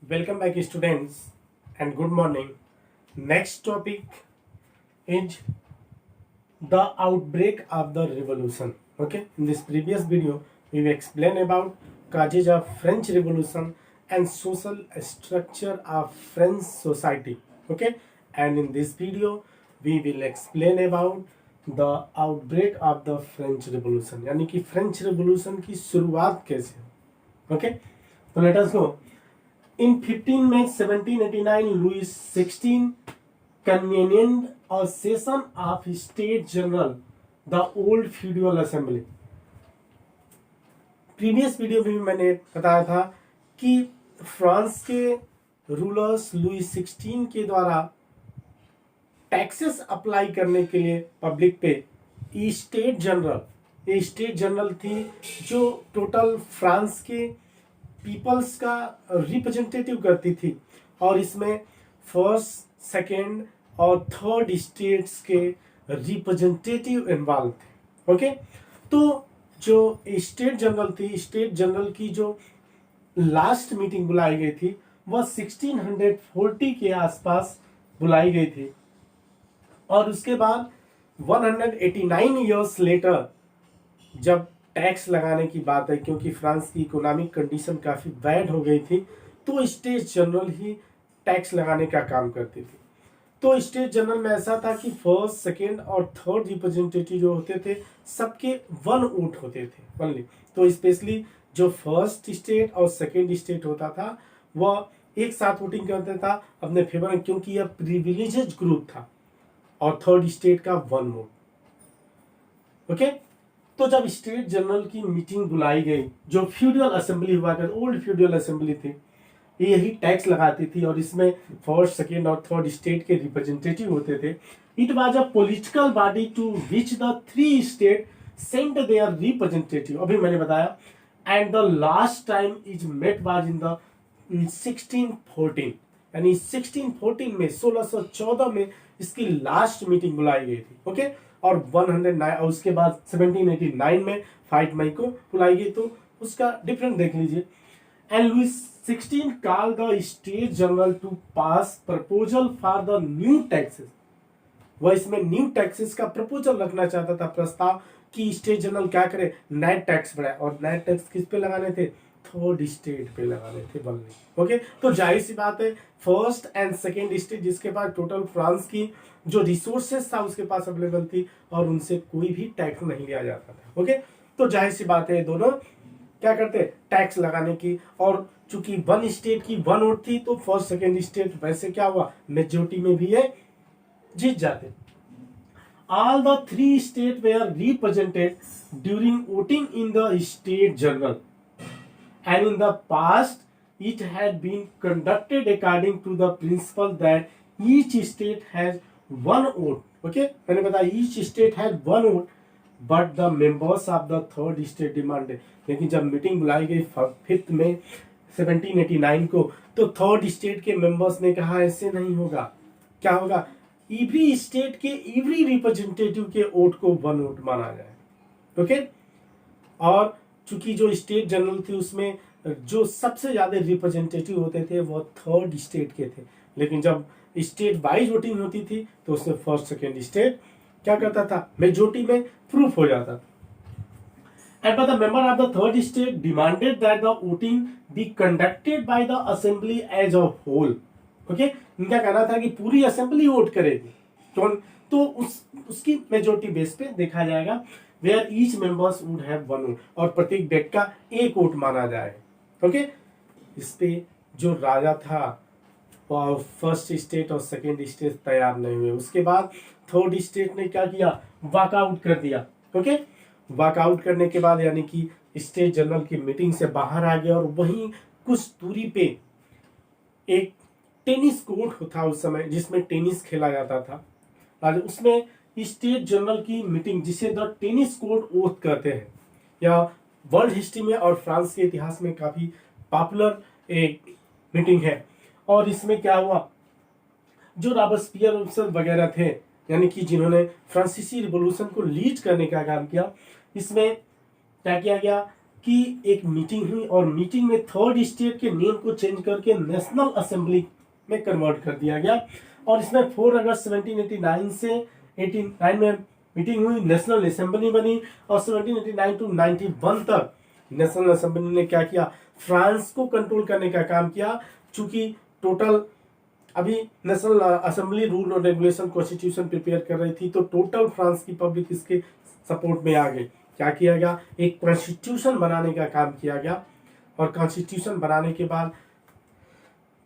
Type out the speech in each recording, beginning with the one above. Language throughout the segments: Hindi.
Welcome back, students, and good morning. Next topic is the outbreak of the revolution. Okay, in this previous video, we will explain about causes of French Revolution and social structure of French society. Okay, and in this video, we will explain about the outbreak of the French Revolution. यानी कि फ्रेंच रेवोल्यूशन की शुरुआत कैसे हो. Okay, so let us go. In 15 May 1789, Louis XVI convened a session of State General, the old feudal assembly. Previous video में भी मैंने बताया था कि फ्रांस के रूलर्स लुई 16 के द्वारा टैक्सेस अप्लाई करने के लिए पब्लिक पे स्टेट जनरल थी जो टोटल फ्रांस के पीपल्स का रिप्रेजेंटेटिव करती थी और इसमें फर्स्ट सेकेंड और थर्ड स्टेट्स के रिप्रेजेंटेटिव इन्वॉल्व थे. ओके, तो जो स्टेट जनरल की जो लास्ट मीटिंग बुलाई गई थी वह 1640 के आसपास बुलाई गई थी और उसके बाद 189 इयर्स लेटर जब टैक्स लगाने की बात है, क्योंकि फ्रांस की इकोनॉमिक कंडीशन काफ़ी बैड हो गई थी, तो स्टेट जनरल ही टैक्स लगाने का काम करती थी. तो स्टेट जनरल में ऐसा था कि फर्स्ट सेकेंड और थर्ड रिप्रेजेंटेटिव जो होते थे सबके वन वोट होते थे ओनली. तो स्पेशली जो फर्स्ट स्टेट और सेकेंड स्टेट होता था वह एक साथ वोटिंग करता था अपने फेवर में, क्योंकि यह प्रिविलेजेड ग्रुप था, और थर्ड स्टेट का वन वोट. ओके, तो जब स्टेट जनरल की मीटिंग बुलाई गई, जो फ्यूडल असेंबली हुआ कर ओल्ड फ्यूडल असेंबली थी, यही टैक्स लगाती थी और इसमें फर्स्ट सेकेंड और थर्ड स्टेट के रिप्रेजेंटेटिव होते थे. It was a political body to which the three state sent their representative. अभी मैंने बताया, and the last time is met was in the 1614, यानी 1614 में 1614 में इसकी लास्ट मीटिंग बुलाई गई थी. ओके, और 109 और उसके बाद 1789 में 5 मई को बुलाई गई. तो उसका डिफरेंट देख लीजिए. And Louis 16 call the state general to pass proposal for the new taxes. वह इसमें न्यू टैक्सेस का प्रपोजल रखना चाहता था, प्रस्ताव कि स्टेट जनरल क्या करे, नए टैक्स बढ़ाए. और नए टैक्स किस पे लगाने थे, थर्ड स्टेट पे लगाने थे बनने. ओके, तो जाहिर सी बात है फर्स्ट एंड सेकेंड स्टेट जिसके पास टोटल फ्रांस की जो रिसोर्सेस था उसके पास अवेलेबल थी और उनसे कोई भी टैक्स नहीं लिया जाता था. ओके, तो जाहिर सी बात है दोनों क्या करते टैक्स लगाने की. और चूंकि वन स्टेट की वन वोट थी तो फर्स्ट सेकेंड स्टेट वैसे क्या हुआ, मेजोरिटी में भी है जीत जाते. All the three states were represented during voting in the state general, and in the past it had been conducted according to the principle that each state has one vote. Okay, मैंने बताया each state has one vote, but the members of the third state demanded. लेकिन जब मीटिंग बुलाई गई 5 मई 1789 को, तो थर्ड स्टेट के मेंबर्स ने कहा ऐसे नहीं होगा. क्या होगा, एवरी स्टेट के एवरी रिप्रेजेंटेटिव के वोट को वन वोट माना जाए. ओके, और चूंकि जो स्टेट जनरल थी उसमें जो सबसे ज्यादा रिप्रेजेंटेटिव होते थे वो थर्ड स्टेट के थे, लेकिन जब स्टेट वाइज वोटिंग होती थी तो उसमें फर्स्ट सेकेंड स्टेट क्या करता था, मेजोरिटी में प्रूफ हो जाता था. And but the member of the third state demanded that the voting be conducted by the assembly as a whole. Okay, इनका कहना था कि पूरी असेंबली वोट करेगी तो उसकी मेजोरिटी बेस पे देखा जाएगा, where each members would have one vote, और प्रत्येक व्यक्ति का एक वोट माना जाए. ओके, इस पे जो राजा था फर्स्ट स्टेट और सेकेंड स्टेट तैयार नहीं हुए. उसके बाद थर्ड स्टेट ने क्या किया, वॉकआउट कर दिया. ओके, वॉकआउट करने के बाद यानी कि स्टेट जनरल की मीटिंग से बाहर आ गया और वहीं कुछ दूरी पे एक टेनिस कोर्ट था उस समय जिसमें टेनिस खेला जाता था. और उसमें स्टेट जनरल की मीटिंग, जिसे द टेनिस कोर्ट ओथ कहते हैं, या वर्ल्ड हिस्ट्री में और फ्रांस के इतिहास में काफी पॉपुलर एक मीटिंग है. और इसमें क्या हुआ, जो रॉबेस्पियर वगैरह थे, यानी कि जिन्होंने फ्रांसीसी रिवॉल्यूशन को लीड करने का काम किया, इसमें क्या किया गया कि एक मीटिंग हुई और मीटिंग में थर्ड स्टेट के नेम को चेंज करके नेशनल असेंबली में कन्वर्ट कर दिया गया। और इसमें 4 अगस्त 1789 से 89 में मीटिंग हुई, नेशनल असेंबली बनी और 1789 टू 91 तक नेशनल असेंबली ने क्या किया, फ्रांस को कंट्रोल करने का काम किया। चूंकि टोटल अभी नेशनल असेंबली रूल और रेगुलेशन कॉन्स्टिट्यूशन प्रिपेयर कर रही थी, तो टोटल फ्रांस की पब्लिक इसके सपोर्ट में आ गई। क्या किया गया, एक कॉन्स्टिट्यूशन बनाने का काम किया गया। और कॉन्स्टिट्यूशन बनाने के बाद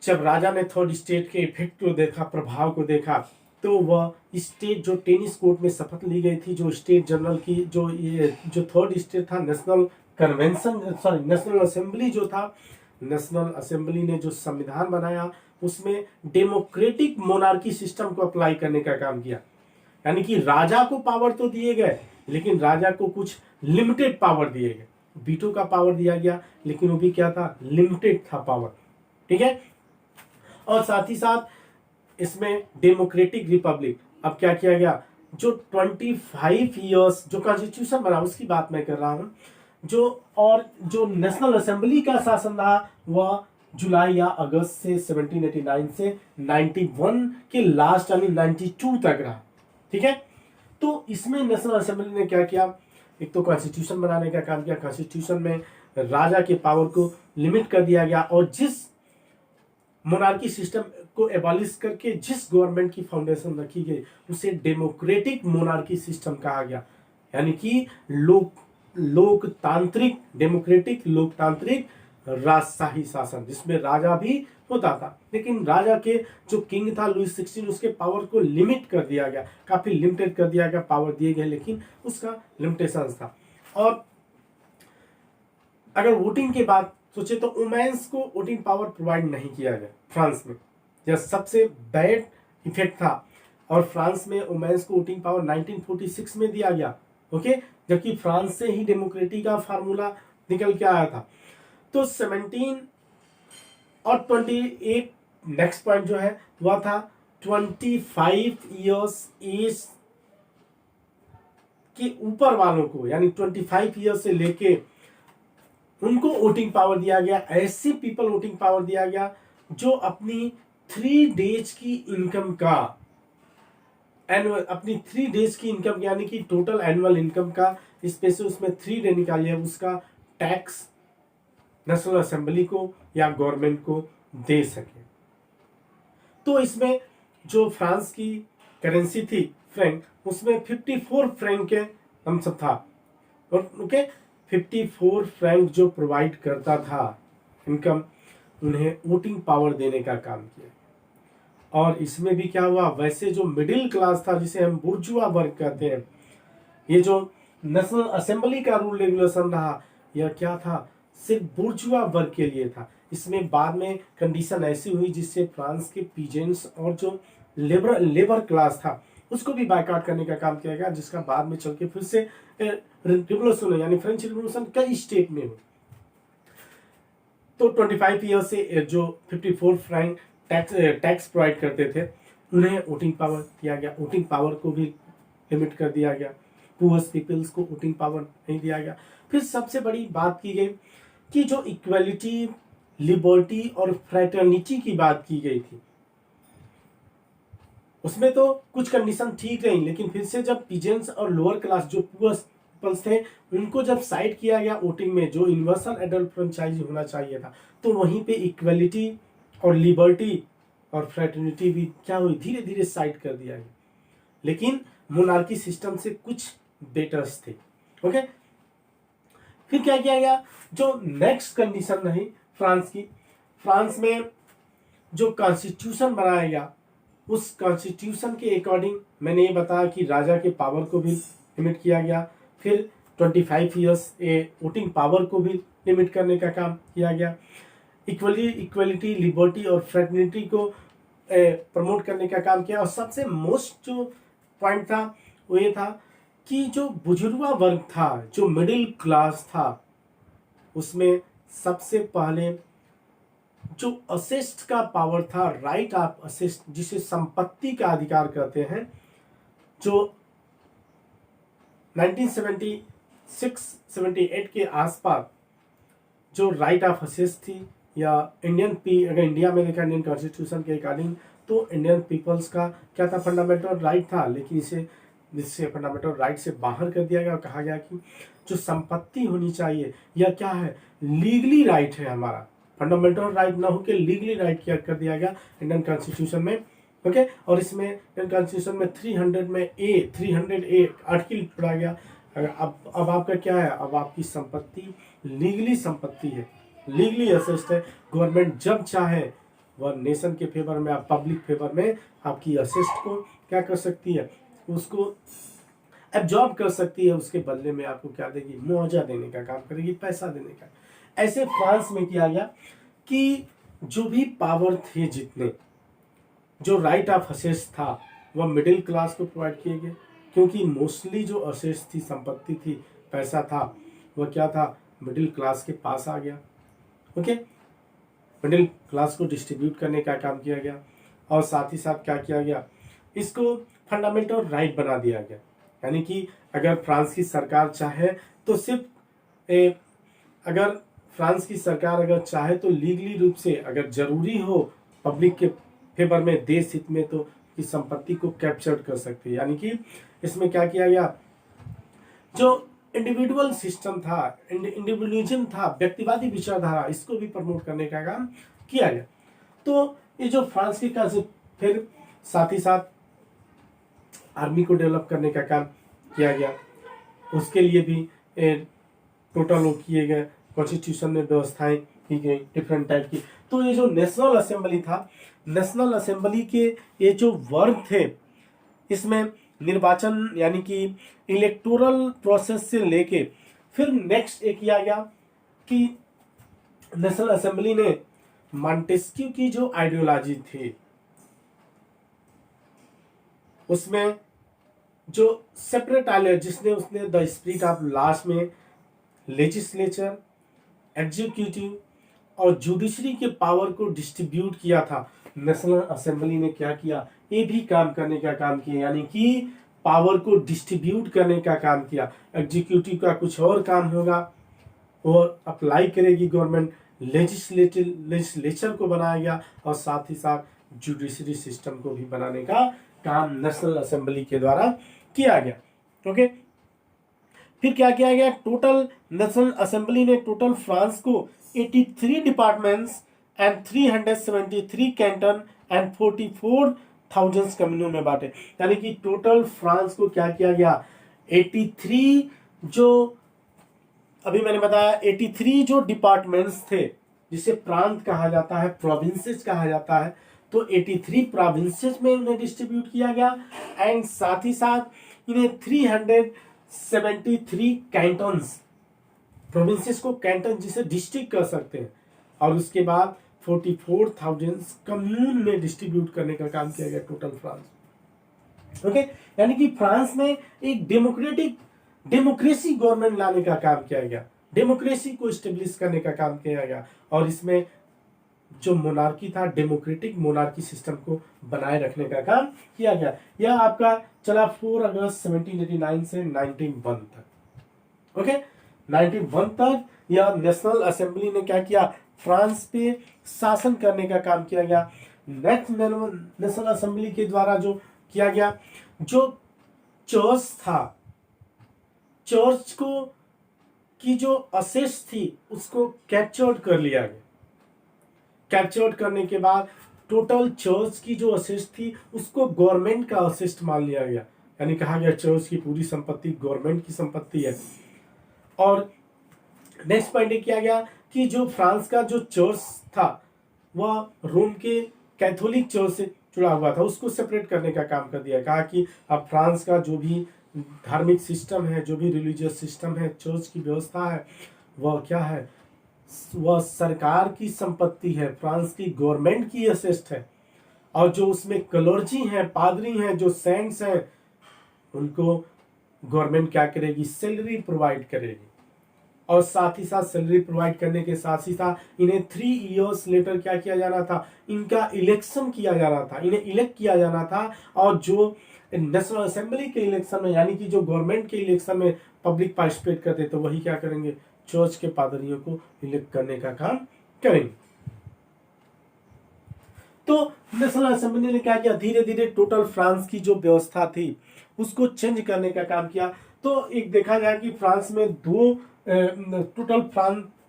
जब राजा ने थर्ड स्टेट के इफेक्ट को देखा, प्रभाव को देखा, तो वह स्टेट जो टेनिस कोर्ट में शपथ ली गई थी, जो स्टेट जनरल की जो थर्ड स्टेट था, national convention sorry national assembly जो था, नेशनल असेंबली ने जो संविधान बनाया उसमें डेमोक्रेटिक मोनार्की सिस्टम को अप्लाई करने का काम किया। यानी कि राजा को पावर तो दिए गए, लेकिन राजा को कुछ लिमिटेड पावर दिए गए। वीटो का पावर दिया गया, लेकिन वो भी क्या था, लिमिटेड था पावर। ठीक है। और साथ ही साथ इसमें डेमोक्रेटिक रिपब्लिक। अब क्या किया गया, जो 25 इयर्स जो कॉन्स्टिट्यूशन बना उसकी बात मैं कर रहा हूं, जो नेशनल असेंबली का शासन रहा वह जुलाई या अगस्त से 1789 से 91 के लास्ट यानी 92 तक रहा। ठीक है। तो इसमें नेशनल असेंबली ने क्या किया, एक तो कॉन्स्टिट्यूशन बनाने का काम किया। कॉन्स्टिट्यूशन में राजा के पावर को लिमिट कर दिया गया और जिस मोनार्की सिस्टम को एबॉलिश करके जिस गवर्नमेंट की फाउंडेशन रखी गई उसे डेमोक्रेटिक मोनार्की सिस्टम कहा गया। यानी कि लोकतांत्रिक डेमोक्रेटिक लोकतांत्रिक राजशाही शासन, जिसमें राजा भी होता था, लेकिन राजा के जो किंग था लुई 16 उसके पावर को लिमिट कर दिया गया, काफी लिमिटेड कर दिया गया, पावर दिए गए लेकिन उसका लिमिटेशन था। और अगर वोटिंग के बाद सोचे तो वुमेन्स को वोटिंग पावर प्रोवाइड नहीं किया गया फ्रांस में, यह सबसे बैड इफेक्ट था। और फ्रांस में वुमेन्स को वोटिंग पावर 1946 में दिया गया। ओके, जबकि फ्रांस से ही डेमोक्रेसी का फार्मूला निकल के आया था। तो 17 और 28 नेक्स्ट पॉइंट जो है वह था 25 इयर्स एज के ऊपर वालों को, यानी 25 इयर्स से लेके उनको वोटिंग पावर दिया गया। ऐसे पीपल वोटिंग पावर दिया गया जो अपनी 3 डेज की इनकम का अपनी 3 डेज की इनकम यानी कि टोटल एनुअल इनकम का स्पेशल उसमें 3 डे निकालिए, उसका टैक्स नेशनल असेंबली को या गवर्नमेंट को दे सके। तो इसमें जो फ्रांस की करेंसी थी फ्रैंक, उसमें 54 फ्रैंक के हम सब था। ओके, 54 फ्रैंक जो प्रोवाइड करता था इनकम, उन्हें वोटिंग पावर देने का काम किया। और इसमें भी क्या हुआ, वैसे जो मिडिल क्लास था जिसे हम बुर्जुआ वर्ग कहते हैं, ये जो नेशनल असेंबली का रूल रेगुलेशन रहा यह क्या था, सिर्फ बुर्जुआ वर्ग के लिए था। इसमें बाद में कंडीशन ऐसी हुई जिससे फ्रांस के पीजेंट्स और जो लेबर क्लास था उसको भी बायकॉट करने का काम किया गया, जिसका बाद में चल के फिर से रिवोल्यूशन यानी फ्रेंच रिवोल्यूशन कई स्टेट में हुई। तो 25 ईयर से जो 54 फ्रैंक टैक्स प्रोवाइड करते थे उन्हें वोटिंग पावर दिया गया। वोटिंग पावर को भी लिमिट कर दिया गया, पुअर पीपल्स को वोटिंग पावर नहीं दिया गया। फिर सबसे बड़ी बात की गई कि जो इक्वलिटी, लिबर्टी और फ्रेटर्निटी की बात की गई थी, उसमें तो कुछ कंडीशन ठीक रही, लेकिन फिर से जब पीजेंट्स और लोअर क्लास जो पुअर पीपल्स थे उनको जब साइड किया गया वोटिंग में, जो यूनिवर्सल एडल्ट फ्रेंचाइज होना चाहिए था, तो वहीं पे इक्वलिटी और लिबर्टी और फ्रेटर्निटी भी क्या हुई, धीरे धीरे साइड कर दिया गया। लेकिन मोनार्की सिस्टम से कुछ बेटर्स थे। ओके, फिर क्या किया गया, जो नेक्स्ट कंडीशन रही फ्रांस की, फ्रांस में जो कॉन्स्टिट्यूशन बनाया गया उस कॉन्स्टिट्यूशन के अकॉर्डिंग मैंने ये बताया कि राजा के पावर को भी लिमिट किया गया। फिर 25 इयर्स वोटिंग पावर को भी लिमिट करने का काम किया गया। इक्वलिटी, लिबर्टी और फ्रेटर्निटी को प्रमोट करने का काम किया। और सबसे मोस्ट जो पॉइंट था वो ये था कि जो बुजुर्गा वर्ग था, जो मिडिल क्लास था, उसमें सबसे पहले जो असिस्ट का पावर था, राइट ऑफ असिस्ट, जिसे संपत्ति का अधिकार कहते हैं, जो 1976-78 के आसपास जो राइट ऑफ असेस थी, या अगर इंडिया में देखा इंडियन कॉन्स्टिट्यूशन के अकॉर्डिंग, तो इंडियन पीपल्स का क्या था, फंडामेंटल राइट था, लेकिन इससे फंडामेंटल राइट से बाहर कर दिया गया और कहा गया कि जो संपत्ति होनी चाहिए, या क्या है, लीगली राइट है हमारा, फंडामेंटल राइट ना होकर लीगली राइट क्या कर दिया गया इंडियन कॉन्स्टिट्यूशन में। ओके, और इसमें इंडियन कॉन्स्टिट्यूशन में 300 ए आर्टिकल जोड़ा गया। अब आपका क्या है, अब आपकी संपत्ति लीगली संपत्ति है, लीगली असेस्ट है। गवर्नमेंट जब चाहे वह नेशन के फेवर में, आप पब्लिक फेवर में आपकी असेस्ट को क्या कर सकती है, उसको एब्जॉर्ब कर सकती है, उसके बदले में आपको क्या देगी, मुआवजा देने का काम करेगी, पैसा देने का। ऐसे फ्रांस में किया गया कि जो भी पावर थे, जितने जो राइट ऑफ असेस था, वह मिडिल क्लास को प्रोवाइड किए गए, क्योंकि मोस्टली जो असेस थी, संपत्ति थी, पैसा था, वह क्या था, मिडिल क्लास के पास आ गया। ओके, मिडिल क्लास को डिस्ट्रीब्यूट करने का काम किया गया, और साथ ही साथ क्या किया गया, इसको फंडामेंटल राइट बना दिया गया। यानी कि अगर फ्रांस की सरकार चाहे तो सिर्फ अगर फ्रांस की सरकार अगर चाहे तो लीगली रूप से, अगर जरूरी हो पब्लिक के फेवर में, देश हित में, तो इस संपत्ति को कैप्चर कर सकती है। यानी कि इसमें क्या किया गया, जो इंडिविजुअल सिस्टम था, इंडिविजुअलिज्म था, व्यक्तिवादी विचारधारा, इसको भी प्रमोट करने का काम किया गया। तो ये जो फ्रांस की फिर साथ ही साथ आर्मी को डेवलप करने का काम किया गया, उसके लिए भी टोटल वो किए गए, कॉन्स्टिट्यूशन में व्यवस्थाएं की गई डिफरेंट टाइप की। तो ये जो नेशनल असेंबली था, नेशनल असेंबली के ये जो वर्ग थे, इसमें निर्वाचन यानी कि इलेक्टोरल प्रोसेस से लेके फिर नेक्स्ट एक किया गया कि नेशनल असेंबली ने मॉन्टेस्क्यू की जो आइडियोलॉजी थी, उसमें जो सेपरेट आइडिया, जिसने उसने द स्पिरिट ऑफ लॉस में लेजिस्लेचर, एग्जीक्यूटिव और जुडिशरी के पावर को डिस्ट्रीब्यूट किया था। नेशनल असेंबली ने क्या किया, ये भी काम करने का काम किया, यानी कि पावर को डिस्ट्रीब्यूट करने का काम किया। एग्जीक्यूटिव का कुछ और काम होगा, और अप्लाई करेगी गवर्नमेंट, लेजिस्लेचर को बनाया गया, और साथ ही साथ जुडिशरी सिस्टम को भी बनाने का काम नेशनल असेंबली के द्वारा किया गया। ओके, फिर क्या किया गया, टोटल नेशनल असेंबली ने टोटल फ्रांस को 83 डिपार्टमेंट्स एंड 373 कैंटन एंड 44,000 कम्युनों में बांटे। यानी कि टोटल फ्रांस को क्या किया गया, 83 जो अभी मैंने बताया, 83 जो डिपार्टमेंट्स थे, जिसे प्रांत कहा जाता है, प्रोविंसेस कहा जाता है, तो 83 प्रोविंसेस में इन्हें डिस्ट्रीब्यूट किया गया, एंड साथ ही साथ इन्हें 373 कैंटन्स, प्रोविंसेस को कैंटन जिसे डिस्ट्रिक्ट कर सकते हैं, और उसके बाद 44,000 कम्यून में डिस्ट्रीब्यूट करने का काम किया गया टोटल फ्रांस। ओके, यानी कि फ्रांस में एक डेमोक्रेसी गवर्नमेंट लाने का काम किया गया, डेमोक्रेसी को स्टेब्लिश करने का काम किया गया, और इसमें जो मोनार्की था, डेमोक्रेटिक मोनार्की सिस्टम को बनाए रखने का काम किया गया। यह आपका चला 4 अगस्त 1789 से 1901 तक। ओके, 1901 तक यह नेशनल असेंबली ने क्या किया, फ्रांस पे शासन करने का काम किया गया। नेक्स्ट नेशनल असेंबली के द्वारा जो किया गया, जो चर्च था, चर्च को की जो असेस थी उसको कैप्चर्ड कर लिया गया। कैप्चर्ड करने के बाद टोटल चर्च की जो असेस थी उसको गवर्नमेंट का असेस्ट मान लिया गया, यानी कहा गया चर्च की पूरी संपत्ति गवर्नमेंट की संपत्ति है। और नेक्स्ट पॉइंट किया गया कि जो फ्रांस का जो चर्च था वह रोम के कैथोलिक चर्च से जुड़ा हुआ था, उसको सेपरेट करने का काम कर दिया। कहा कि अब फ्रांस का जो भी धार्मिक सिस्टम है, जो भी रिलीजियस सिस्टम है, चर्च की व्यवस्था है, वह क्या है, वह सरकार की संपत्ति है, फ्रांस की गवर्नमेंट की असेस्ट है। और जो उसमें क्लर्जी हैं, पादरी हैं, जो सेंट्स हैं, उनको गवर्नमेंट क्या करेगी, सैलरी प्रोवाइड करेगी। और साथ ही साथ सैलरी प्रोवाइड करने के साथ ही साथ इन्हें 3 इयर्स लेटर क्या किया जाना था, इनका इलेक्शन किया जाना था, इन्हें इलेक्ट किया जाना था। और जो नेशनल असेंबली के इलेक्शन में, यानी कि जो गवर्नमेंट के इलेक्शन में पब्लिक पार्टिसिपेट करते, तो वही क्या करेंगे, चर्च के पादरियों को इलेक्ट करने का काम करेंगे। तो नेशनल असेंबली ने क्या किया, धीरे धीरे टोटल फ्रांस की जो व्यवस्था थी उसको चेंज करने का काम किया। तो एक देखा जाए कि फ्रांस में दो टोटल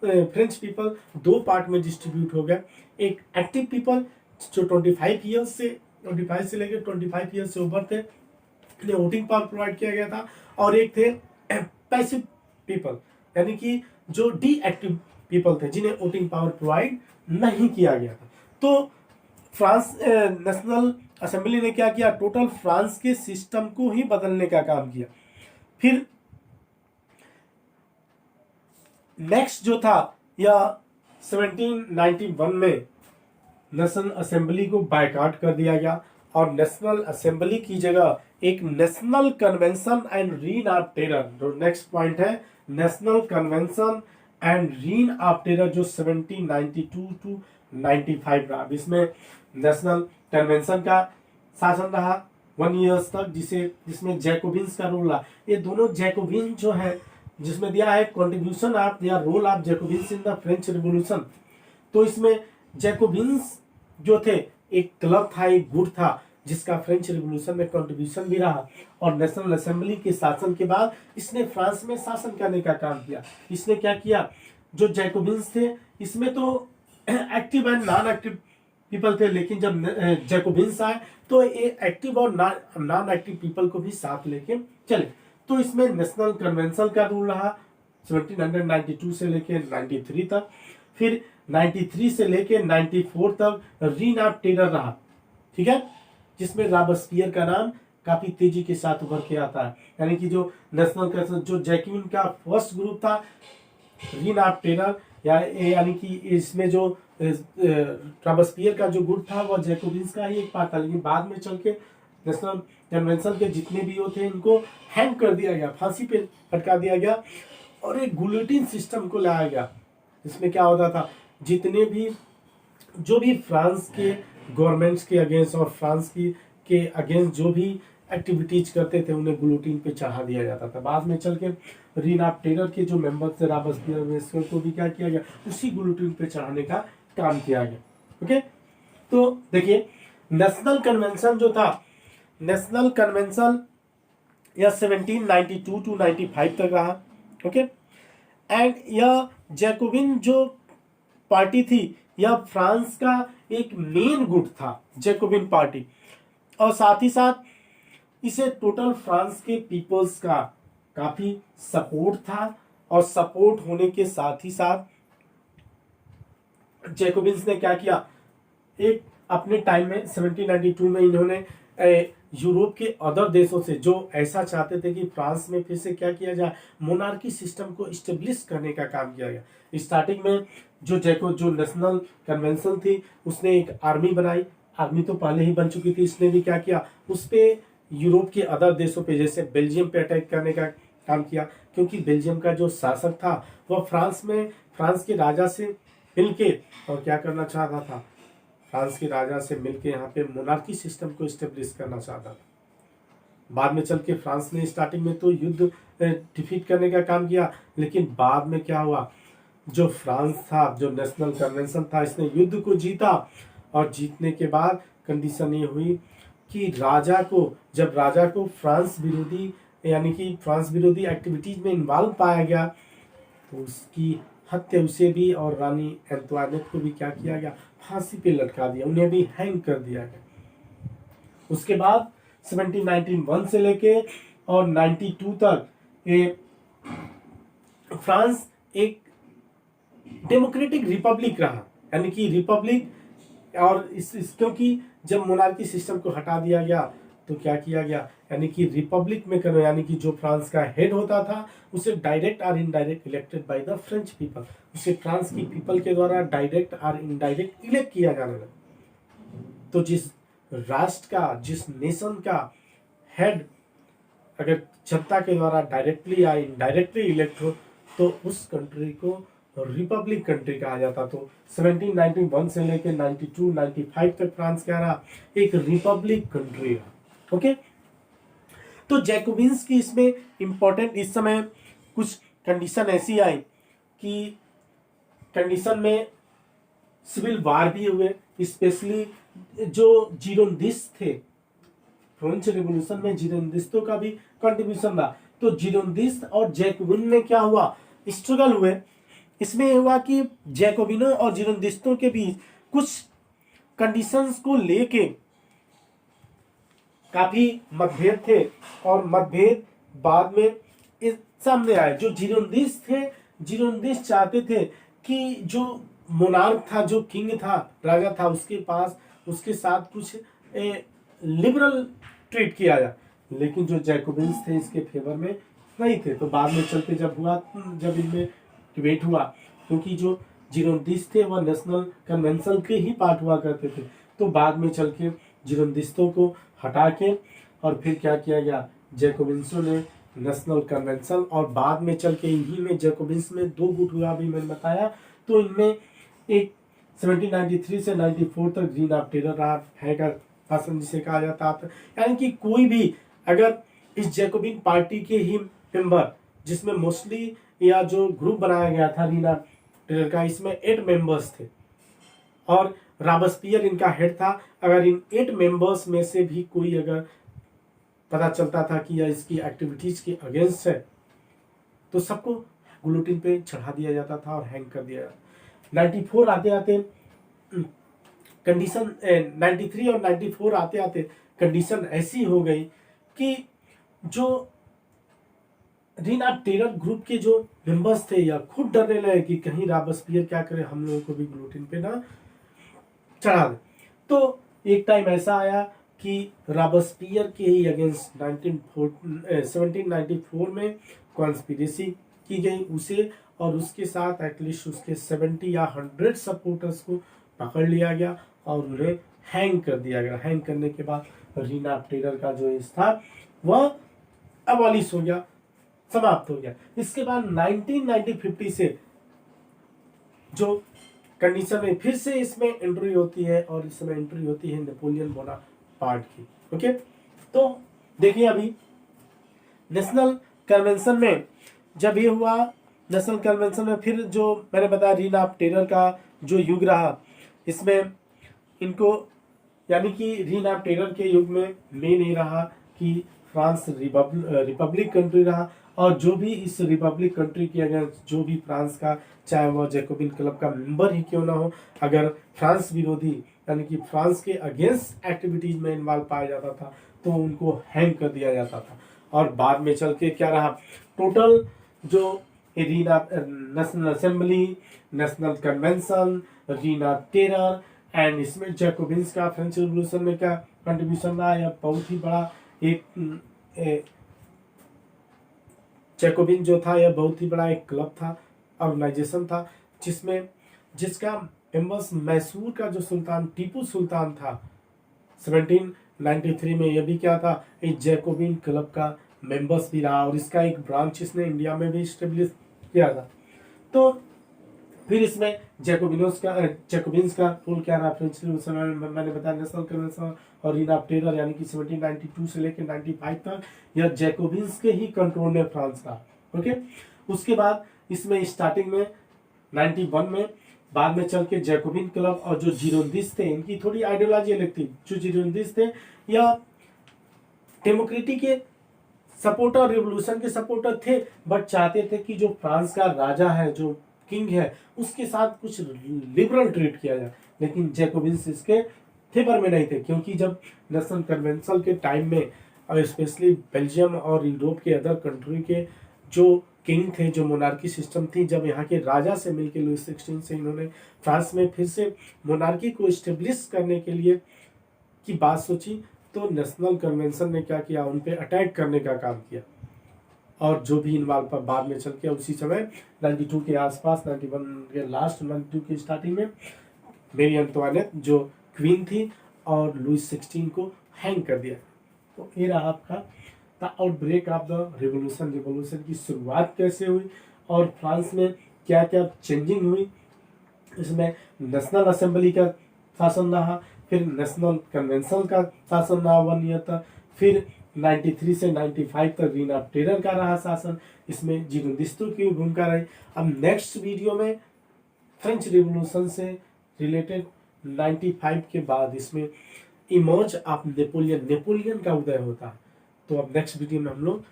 फ्रेंच पीपल दो पार्ट में डिस्ट्रीब्यूट हो गए। एक एक्टिव पीपल जो 25 से लेकर 25 ईयर्स से ऊपर थे, इन्हें वोटिंग पावर प्रोवाइड किया गया था। और एक थे पैसिव पीपल, यानी कि जो डीएक्टिव पीपल थे, जिन्हें वोटिंग पावर प्रोवाइड नहीं किया गया था। तो फ्रांस नेशनल असेंबली ने क्या किया, टोटल फ्रांस के सिस्टम को ही बदलने का काम किया। फिर नेक्स्ट जो था या 1791 में नेशनल असेंबली को बायकॉट कर दिया गया और नेशनल असेंबली की जगह एक national convention and reign of terror, जो नेक्स्ट पॉइंट है, national convention and reign of terror, जो 1792 टू 95 रहा। इसमें नेशनल कन्वेंशन का शासन रहा 1 ईयर्स तक, जिसमें जैकोबिन्स का रोल रहा। ये दोनों जैकोबिन जो है, जिसमें दिया है कंट्रीब्यूशन ऑफ या role of Jacobins in the French revolution. तो इसमें जैकोबिन्स जो थे, एक क्लब था, एक गुट था, जिसका फ्रेंच रिवॉल्यूशन में कंट्रीब्यूशन भी रहा। और नेशनल असेंबली के शासन के बाद इसने फ्रांस में शासन करने का काम किया। इसने क्या किया, जो जैकोबिन्स थे इसमें तो active and non active people थे, लेकिन जब जैकोबिन्स आए तो ये एक्टिव और नॉन एक्टिव पीपल को भी साथ लेके चले। तो इसमें नेशनल कन्वेंशन का रूल रहा 1792 से लेके 93 तक। फिर 93 से लेके 94 तक रीन ऑफ टेरर रहा, ठीक है, जिसमें रॉबespierre का नाम काफी तेजी के साथ उभर के आता है। यानी कि जो नेशनल का जो जैक्यून का फर्स्ट ग्रुप था रीन ऑफ टेरर, यानी कि इसमें जो रॉबespierre का जो गुट था वह जैकोबिन्स का ही एक पार्ट था। लेकिन बाद में चल के नेशनल कन्वेंशन के जितने भी वो थे इनको हैंग कर दिया गया, फांसी पे लटका दिया गया और एक गुलेटिन सिस्टम को लाया गया। इसमें क्या होता था, जितने भी जो भी फ्रांस के गवर्नमेंट्स के अगेंस्ट और फ्रांस के अगेंस्ट जो भी एक्टिविटीज करते थे उन्हें गुलेटिन पे चढ़ा दिया जाता था। बाद में चल के रीन ऑफ टेरर के जो मेंबर्स थे रॉबespierre को भी क्या किया गया, उसी गुलेटिन पे चढ़ाने का काम किया गया। ओके, तो देखिए नेशनल कन्वेंशन जो था, नेशनल कन्वेंशन यह 1792 टू 95 तक रहा। ओके, एंड यह जैकोबिन जो पार्टी थी यह फ्रांस का एक मेन गुट था, जैकोबिन पार्टी, और साथ ही साथ इसे टोटल फ्रांस के पीपल्स का काफी सपोर्ट था। और सपोर्ट होने के साथ ही साथ जैकोबिन्स ने क्या किया, एक अपने टाइम में 1792 में इन्होंने यूरोप के अदर देशों से जो ऐसा चाहते थे कि फ्रांस में फिर से क्या किया जाए, मोनार्की सिस्टम को इस्टेब्लिश करने का काम किया गया। स्टार्टिंग में जो नेशनल कन्वेंशन थी उसने एक आर्मी बनाई, आर्मी तो पहले ही बन चुकी थी, इसने भी क्या किया, उस पे यूरोप के अदर देशों पे जैसे बेल्जियम पे अटैक करने का काम किया। क्योंकि बेल्जियम का जो शासक था वह फ्रांस के राजा से मिलके और क्या करना चाहता था, फ्रांस के राजा से मिलके यहाँ पे मोनार्की सिस्टम को इस्टेब्लिश करना चाहता था। बाद में चल के फ्रांस ने स्टार्टिंग में तो युद्ध डिफीट करने का काम किया, लेकिन बाद में क्या हुआ, जो फ्रांस था, जो नेशनल कन्वेंशन था, इसने युद्ध को जीता। और जीतने के बाद कंडीशन ये हुई कि जब राजा को फ्रांस विरोधी यानी कि फ्रांस विरोधी एक्टिविटीज में इन्वॉल्व पाया गया तो उसकी हत्या, उसे भी और रानी एंटवानेट को भी क्या किया गया, फांसी पे लटका दिया, उन्हें भी हैंग कर दिया गया। उसके बाद 1791 से लेके और 92 तक ये फ्रांस एक डेमोक्रेटिक रिपब्लिक रहा, यानी कि रिपब्लिक। और क्योंकि जब मोनार्की सिस्टम को हटा दिया गया तो क्या किया गया, यानी कि रिपब्लिक में करो, यानी कि जो फ्रांस का हेड होता था उसे डायरेक्ट और indirect elected by the French people, उसे फ्रांस की पीपल के द्वारा डायरेक्ट और इनडायरेक्ट इलेक्ट किया जाने लगा। तो जिस राष्ट्र का, जिस नेशन का हेड अगर जनता के द्वारा डायरेक्टली या इनडायरेक्टली इलेक्ट हो तो उस कंट्री को रिपब्लिक कंट्री कहा जाता। तो 1791 से लेकर 92-95 तक फ्रांस क्या रहा, एक रिपब्लिक कंट्री रहा। ओके, तो जैकोबिन्स की इसमें इंपॉर्टेंट इस समय कुछ कंडीशन ऐसी आई कि कंडीशन में सिविल वार भी हुए, स्पेशली जो जिरोंदिस्ट थे, फ्रेंच रिवॉल्यूशन में जिरोंदिस्तों का भी कंट्रीब्यूशन था। तो जिरोंदिस्ट और जैकोबिन में क्या हुआ, स्ट्रगल हुए। इसमें हुआ कि जैकोबिनों और जिरोंदिस्तों के बीच कुछ कंडीशंस को लेके काफी मतभेद थे, और मतभेद बाद में इस सामने आए। जो जिरोंदिस्ट थे, जिरोंदिस्ट चाहते थे कि जो मोनार्क था, जो किंग था, राजा था, उसके पास उसके साथ कुछ लिबरल ट्रीट किया जाए, लेकिन जो जैकोबिन्स थे इसके फेवर में नहीं थे। तो बाद में चलते जब इनमें डिबेट हुआ, क्योंकि जो जिरोंदिस्ट थे वह नेशनल कन्वेंशन के ही पार्ट हुआ करते थे, तो बाद में चल के जिरोंदिस्तों को हटा के और फिर क्या किया गया, जैकोबिन्सों ने नेशनल कन्वेंशन, और बाद में चल के इन्हीं में जैकोबिन्स में दो गुट हुआ, अभी मैंने बताया। तो इनमें एक 1793 से 94 तक ग्रीन ऑफ टेरर रहा है का शासन जिसे कहा जाता था, यानी कि कोई भी अगर इस जैकोबिन पार्टी के ही मेंबर, जिसमें मोस्टली या जो ग्रुप बनाया गया था ग्रीन ऑफ टेरर का, इसमें 8 मेंबर्स थे और रॉबेस्पियर इनका हेड था। अगर इन 8 मेंबर्स में से भी कोई अगर पता चलता था कि यह इसकी एक्टिविटीज के अगेंस्ट है, तो सबको गुलोटिन पे चढ़ा दिया जाता था और हैंग कर दिया जाता। 94 आते आते कंडीशन 93 और 94 आते आते कंडीशन ऐसी हो गई कि जो ग्रीन ऑफ टेरर ग्रुप के जो मेंबर्स थे या खुद डरने लगे कि कहीं रॉबेस्पियर क्या करे, हम लोगों को भी गुलोटिन पे ना चढ़ा दे। तो एक टाइम ऐसा आया कि रॉबेस्पियर के ही अगेंस्ट 1794 में कॉन्स्पिरेसी की गई उसे, और उसके साथ एटलीस्ट उसके 70 या 100 सपोर्टर्स को पकड़ लिया गया और उन्हें हैंग कर दिया गया। हैंग करने के बाद ग्रीन ऑफ टेरर का जो इस था वह अबॉलिश हो गया, समाप्त हो गया। इसके बाद 1950 से जो कंडीशन में फिर से इसमें एंट्री होती है, और इस समय एंट्री होती है नेपोलियन बोनापार्ट की। ओके, तो देखिए अभी नेशनल कन्वेंशन में जब ये हुआ, नेशनल कन्वेंशन में फिर जो मैंने बताया ग्रीन ऑफ टेरर का जो युग रहा, इसमें इनको यानी कि ग्रीन ऑफ टेरर के युग में मेन ये रहा कि फ्रांस रिपब्लिक कंट्री रहा, और जो भी इस रिपब्लिक कंट्री के अगेंस्ट जो भी फ्रांस का, चाहे वह जैकोबिन क्लब का मेंबर ही क्यों ना हो, अगर फ्रांस विरोधी यानी कि फ्रांस के अगेंस्ट एक्टिविटीज में इन्वॉल्व पाया जाता था तो उनको हैंग कर दिया जाता था। और बाद में चल के क्या रहा, टोटल जो national assembly, national convention, green of terror and इसमें जैकोबिन्स का फ्रेंच रिवॉल्यूशन में क्या कंट्रीब्यूशन रहा, यह बहुत ही बड़ा एक जैकोबिन जो था यह बहुत ही बड़ा एक क्लब था, ऑर्गेनाइजेशन था, जिसका मेंबर्स मैसूर का जो सुल्तान टीपू सुल्तान था 1793 में, यह भी क्या था, एक जैकोबिन क्लब का मेंबर्स भी रहा, और इसका एक ब्रांच इसने इंडिया में भी स्टेब्लिश किया था। तो फिर इसमें जैकोबिन्स का रोल क्या रहा, फ्रेंच रिवॉल्यूशन में मैंने बताया, नेशनल कन्वेंशन और ग्रीन ऑफ टेरर यानी कि 1792 से लेकर 95 तक यह जैकोबिन्स के ही कंट्रोल में फ्रांस का। ओके, उसके बाद इसमें स्टार्टिंग में 91 में, बाद में चल के जैकोबिन क्लब और जो जिरोंदिस्ट थे इनकी थोड़ी आइडियोलॉजी अलग थी। जो जिरोंदिस्ट थे या डेमोक्रेटिक के सपोर्टर, रिवोल्यूशन के सपोर्टर थे, बट चाहते थे कि जो फ्रांस का राजा है, जो किंग है, उसके साथ कुछ लिबरल ट्रीट किया जाए। लेकिन जैकोबिन्स इसके फेवर में नहीं थे, क्योंकि जब नेशनल कन्वेंशन के टाइम में और स्पेशली बेल्जियम और यूरोप के अदर कंट्री के जो किंग थे, जो मोनार्की सिस्टम थी, जब यहाँ के राजा से मिलकर लुइस 16 से इन्होंने फ्रांस में फिर से मोनार्की को स्टेब्लिश करने के लिए की बात सोची, तो नेशनल कन्वेंशन ने क्या किया, उन पे अटैक करने का काम किया। और जो भी इन्वॉल्व पर बाद में चल के उसी समय 92 के आसपास, 91 के लास्ट, 92 की स्टार्टिंग में मेरी एंटोइनेट जो क्वीन थी और लुइस 16 को हैंग कर दिया। तो ये रहा आपका the outbreak of the revolution. Revolution की शुरुआत कैसे हुई और फ्रांस में क्या क्या चेंजिंग हुई। इसमें नेशनल असेंबली का शासन रहा, फिर नेशनल कन्वेंशन का शासन रहा 1 ईयर तक, फिर 93 से 95 तक रीना टेलर का रहा शासन, इसमें जीरोदिस्तु की भूमिका रही। अब नेक्स्ट वीडियो में फ्रेंच रिवॉल्यूशन से रिलेटेड 95 के बाद इसमें इमर्ज ऑफ नेपोलियन का उदय होता है। तो अब नेक्स्ट वीडियो में हम लोग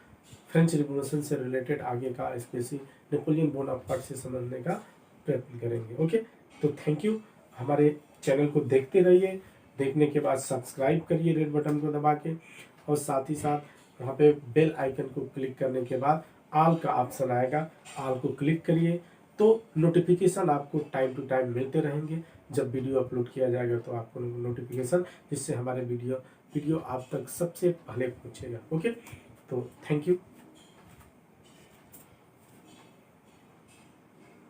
फ्रेंच रिवॉल्यूशन से रिलेटेड आगे का स्पेशली नेपोलियन बोनापार्ट से समझने का प्रयत्न करेंगे। ओके, तो थैंक यू। हमारे चैनल को देखते रहिए, देखने के बाद सब्सक्राइब करिए रेड बटन को दबा के, और साथ ही साथ वहाँ पे बेल आइकन को क्लिक करने के बाद ऑल का ऑप्शन आएगा, ऑल को क्लिक करिए तो नोटिफिकेशन आपको टाइम टू टाइम मिलते रहेंगे। जब वीडियो अपलोड किया जाएगा तो आपको नोटिफिकेशन, जिससे हमारे वीडियो आप तक सबसे पहले पहुँचेगा। ओके, तो थैंक यू।